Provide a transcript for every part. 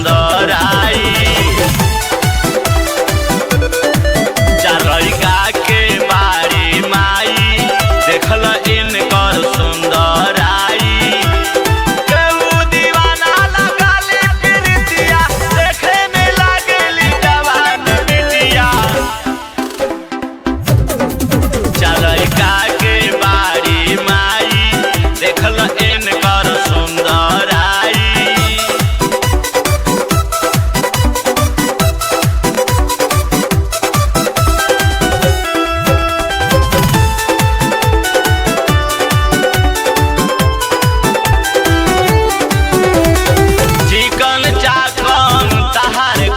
सुंदर आई। लड़का के बारी माई देखल इनकर सुंदर आई। केहू दीवाना लगली प्रीतिया देखे में लागली जवान बिटिया। लड़का के बारी माई देखल इनकर सुंदर आई।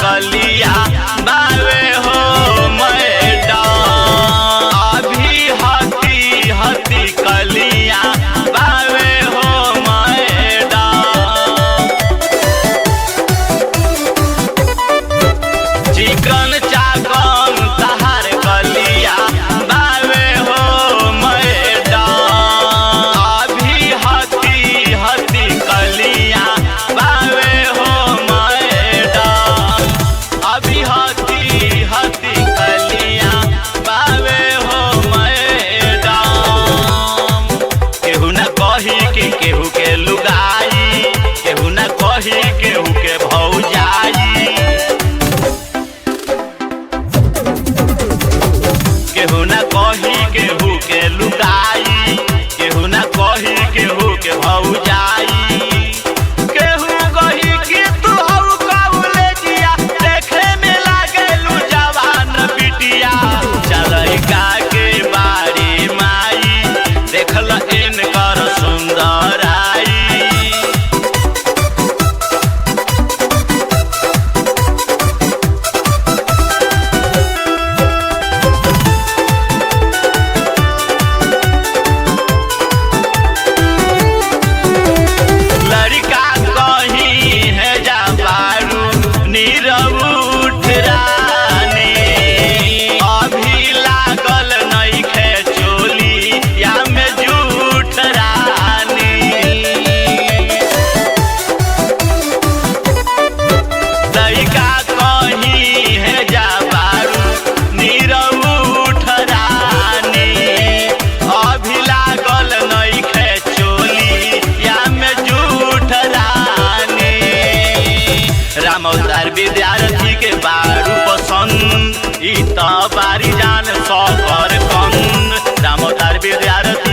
कलिया बावे हो मैडम अभी हती हती कलिया बावे हो मैडम। चिकन चाकन तहार कलिया बावे हो मैडम अभी हती हती कलिया बावे हो अभी हती हती कलिया बावे हो मैडम। केहू न कही कि केहू के लुगाई केहू न कही केहू के भौजाई। केहू न कही केहू के लुगाई केहू न कही केहू के भौजाई। देखल इनकर सुंदर आई। लड़का कहीं है जा बारू नीरव उठ रानी अभी लागल नहीं खे चोली या में झूठ रानी। लड़का कहीं है जा बारू नीरव उठ रानी अभी लागल नहीं खे चोली या में झूठ रानी। राम अवतार विद्यार्थी के बारू पसंद ई तो बारी जान सौ कर कंद। राम अवतार विद्यार्थी